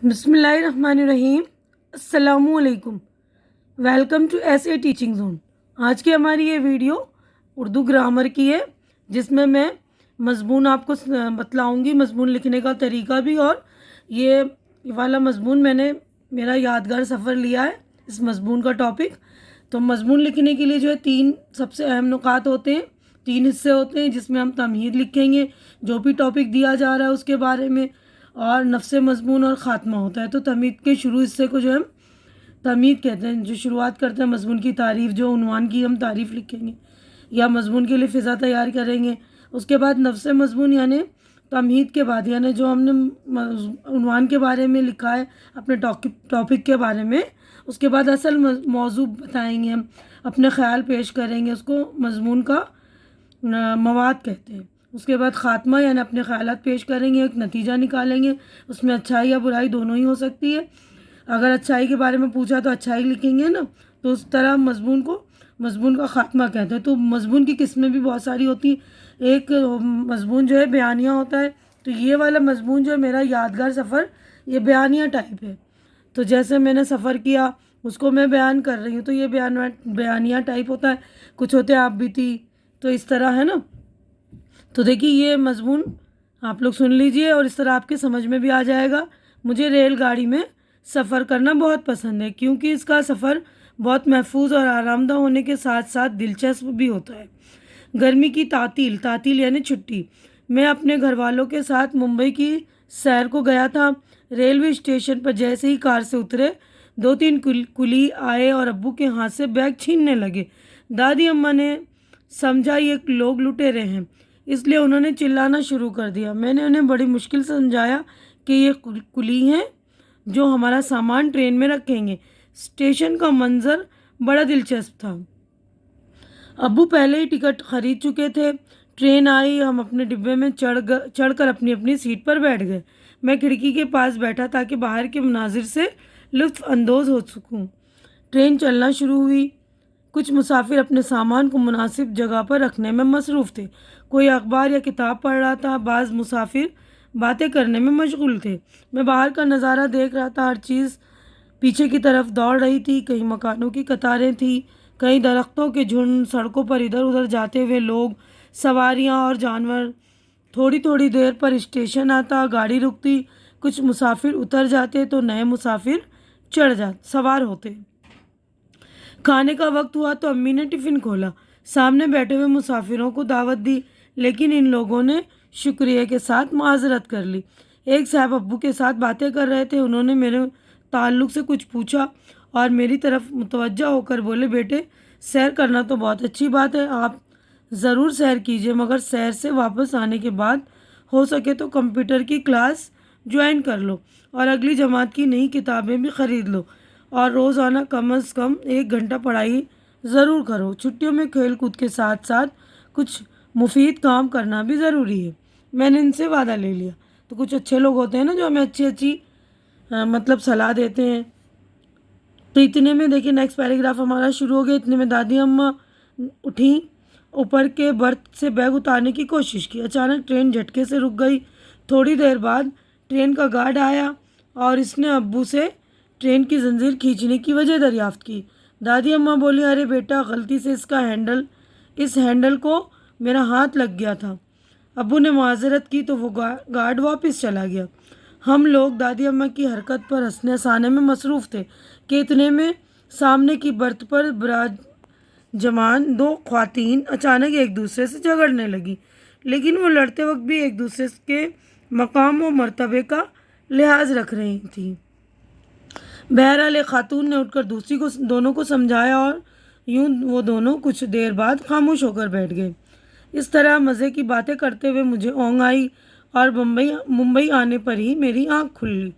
بسم اللہ الرحمن الرحیم۔ السلام علیکم۔ Welcome to S A teaching zone. آج کی ہماری یہ ویڈیو اردو گرامر کی ہے، جس میں مضمون آپ کو بتلاؤں گی، مضمون لکھنے کا طریقہ بھی، اور یہ والا مضمون میں نے میرا یادگار سفر لیا ہے اس مضمون کا ٹاپک۔ تو مضمون لکھنے کے لیے جو ہے 3 سب سے اہم نکات ہوتے ہیں، 3 حصے ہوتے ہیں، جس میں ہم تمہید لکھیں گے، جو بھی ٹاپک دیا جا رہا ہے اس کے بارے میں، اور نفس مضمون اور خاتمہ ہوتا ہے۔ تو تمہید کے شروع حصے کو جو ہم تمہید کہتے ہیں، جو شروعات کرتے ہیں مضمون کی تعریف، جو عنوان کی ہم تعریف لکھیں گے یا مضمون کے لیے فضا تیار کریں گے۔ اس کے بعد نفس مضمون یعنی تمہید کے بعد، یعنی جو ہم نے عنوان کے بارے میں لکھا ہے اپنے ٹاپک کے بارے میں، اس کے بعد اصل موضوع بتائیں گے، ہم اپنے خیال پیش کریں گے، اس کو مضمون کا مواد کہتے ہیں۔ اس کے بعد خاتمہ یعنی اپنے خیالات پیش کریں گے، ایک نتیجہ نکالیں گے، اس میں اچھائی یا برائی دونوں ہی ہو سکتی ہے۔ اگر اچھائی کے بارے میں پوچھا تو اچھائی لکھیں گے نا، تو اس طرح مضمون کا خاتمہ کہتے ہیں۔ تو مضمون کی قسمیں بھی بہت ساری ہوتی ہیں۔ ایک مضمون جو ہے بیانیہ ہوتا ہے، تو یہ والا مضمون جو ہے میرا یادگار سفر، یہ بیانیہ ٹائپ ہے۔ تو جیسے میں نے سفر کیا اس کو میں بیان کر رہی ہوں، تو یہ بیانیہ ٹائپ ہوتا ہے۔ کچھ ہوتے ہیں آپ بیتی، تو اس طرح ہے نا۔ تو دیکھیے یہ مضمون آپ لوگ سن لیجئے، اور اس طرح آپ کے سمجھ میں بھی آ جائے گا۔ مجھے ریل گاڑی میں سفر کرنا بہت پسند ہے، کیونکہ اس کا سفر بہت محفوظ اور آرام دہ ہونے کے ساتھ ساتھ دلچسپ بھی ہوتا ہے۔ گرمی کی تعطیل یعنی چھٹی، میں اپنے گھر والوں کے ساتھ ممبئی کی سیر کو گیا تھا۔ ریلوے اسٹیشن پر جیسے ہی کار سے اترے، 2-3 کلی آئے اور ابو کے ہاتھ سے بیگ چھیننے لگے۔ دادی اماں نے سمجھا یہ لوگ لٹیرے ہیں، اس لیے انہوں نے چلانا شروع کر دیا۔ میں نے انہیں بڑی مشکل سے سمجھایا کہ یہ کلی ہیں جو ہمارا سامان ٹرین میں رکھیں گے۔ اسٹیشن کا منظر بڑا دلچسپ تھا۔ ابو پہلے ہی ٹکٹ خرید چکے تھے۔ ٹرین آئی، ہم اپنے ڈبے میں چڑھ کر اپنی اپنی سیٹ پر بیٹھ گئے۔ میں کھڑکی کے پاس بیٹھا تاکہ باہر کے مناظر سے لطف اندوز ہو سکوں۔ ٹرین چلنا شروع ہوئی۔ کچھ مسافر اپنے سامان کو مناسب جگہ پر رکھنے میں مصروف تھے، کوئی اخبار یا کتاب پڑھ رہا تھا، بعض مسافر باتیں کرنے میں مشغول تھے۔ میں باہر کا نظارہ دیکھ رہا تھا، ہر چیز پیچھے کی طرف دوڑ رہی تھی، کہیں مکانوں کی قطاریں تھیں، کہیں درختوں کے جھنڈ، سڑکوں پر ادھر ادھر جاتے ہوئے لوگ، سواریاں اور جانور۔ تھوڑی تھوڑی دیر پر اسٹیشن آتا، گاڑی رکتی، کچھ مسافر اتر جاتے تو نئے مسافر سوار ہوتے۔ کھانے کا وقت ہوا تو امی نے ٹفن کھولا، سامنے بیٹھے ہوئے مسافروں کو دعوت دی، لیکن ان لوگوں نے شکریہ کے ساتھ معذرت کر لی۔ ایک صاحب ابو کے ساتھ باتیں کر رہے تھے، انہوں نے میرے تعلق سے کچھ پوچھا اور میری طرف متوجہ ہو کر بولے، بیٹے سیر کرنا تو بہت اچھی بات ہے، آپ ضرور سیر کیجئے، مگر سیر سے واپس آنے کے بعد ہو سکے تو کمپیوٹر کی کلاس جوائن کر لو، اور اگلی جماعت کی نئی کتابیں بھی خرید لو، اور روزانہ کم از کم 1 گھنٹہ پڑھائی ضرور کرو۔ چھٹیوں میں کھیل کود کے ساتھ ساتھ کچھ مفید کام کرنا بھی ضروری ہے۔ میں نے ان سے وعدہ لے لیا۔ تو کچھ اچھے لوگ ہوتے ہیں نا جو ہمیں اچھی صلاح دیتے ہیں۔ تو اتنے میں دیکھیں نیکسٹ پیراگراف ہمارا شروع ہو گیا۔ اتنے میں دادی اماں اٹھیں، اوپر کے برتھ سے بیگ اتارنے کی کوشش کی۔ اچانک ٹرین جھٹکے سے رک گئی۔ تھوڑی دیر بعد ٹرین کا گارڈ آیا اور اس نے ابو سے ٹرین کی زنجیر کھینچنے کی وجہ دریافت کی۔ دادی اماں بولی، ارے بیٹا، غلطی سے اس ہینڈل کو میرا ہاتھ لگ گیا تھا۔ ابو نے معذرت کی تو وہ گارڈ واپس چلا گیا۔ ہم لوگ دادی اماں کی حرکت پر ہنسنے ہنسانے میں مصروف تھے کہ اتنے میں سامنے کی برتھ پر براجمان 2 خواتین اچانک ایک دوسرے سے جھگڑنے لگی، لیکن وہ لڑتے وقت بھی ایک دوسرے کے مقام و مرتبے کا لحاظ رکھ رہی تھیں۔ بہرحال ایک خاتون نے اٹھ کر دونوں کو سمجھایا، اور یوں وہ دونوں کچھ دیر بعد خاموش ہو کر بیٹھ گئے۔ اس طرح مزے کی باتیں کرتے ہوئے مجھے اونگ آئی، اور ممبئی آنے پر ہی میری آنکھ کھلی۔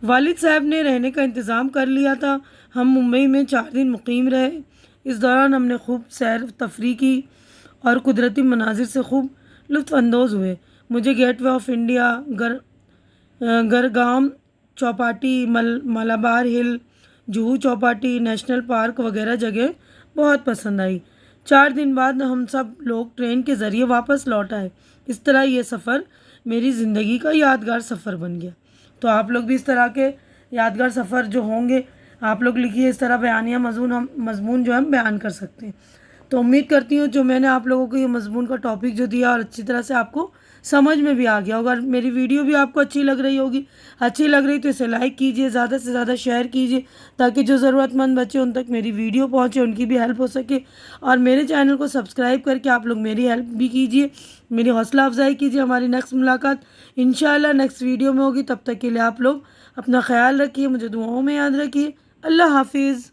والد صاحب نے رہنے کا انتظام کر لیا تھا۔ ہم ممبئی میں 4 دن مقیم رہے۔ اس دوران ہم نے خوب سیر و تفریح کی اور قدرتی مناظر سے خوب لطف اندوز ہوئے۔ مجھے gateway of India, Girgaum Chowpatty, Malabar hill, Juhu Chowpatty, national park وغیرہ جگہ بہت پسند آئی۔ 4 دن بعد ہم سب لوگ ٹرین کے ذریعے واپس لوٹ آئے۔ اس طرح یہ سفر میری زندگی کا یادگار سفر بن گیا۔ تو آپ لوگ بھی اس طرح کے یادگار سفر جو ہوں گے آپ لوگ لکھیے، اس طرح بیانیہ مضمون جو ہم بیان کر سکتے ہیں۔ تو امید کرتی ہوں جو میں نے آپ لوگوں کو یہ مضمون کا ٹاپک جو دیا اور اچھی طرح سے آپ کو سمجھ میں بھی آ گیا ہوگا، اور میری ویڈیو بھی آپ کو اچھی لگ رہی ہوگی۔ اچھی لگ رہی تو اسے لائک کیجئے، زیادہ سے زیادہ شیئر کیجئے، تاکہ جو ضرورت مند بچے ان تک میری ویڈیو پہنچے، ان کی بھی ہیلپ ہو سکے۔ اور میرے چینل کو سبسکرائب کر کے آپ لوگ میری ہیلپ بھی کیجئے، میری حوصلہ افزائی کیجئے۔ ہماری نیکسٹ ملاقات انشاءاللہ نیکسٹ ویڈیو میں ہوگی۔ تب تک کے لیے آپ لوگ اپنا خیال رکھیے، مجھے دعاؤں میں یاد رکھیے۔ اللہ حافظ۔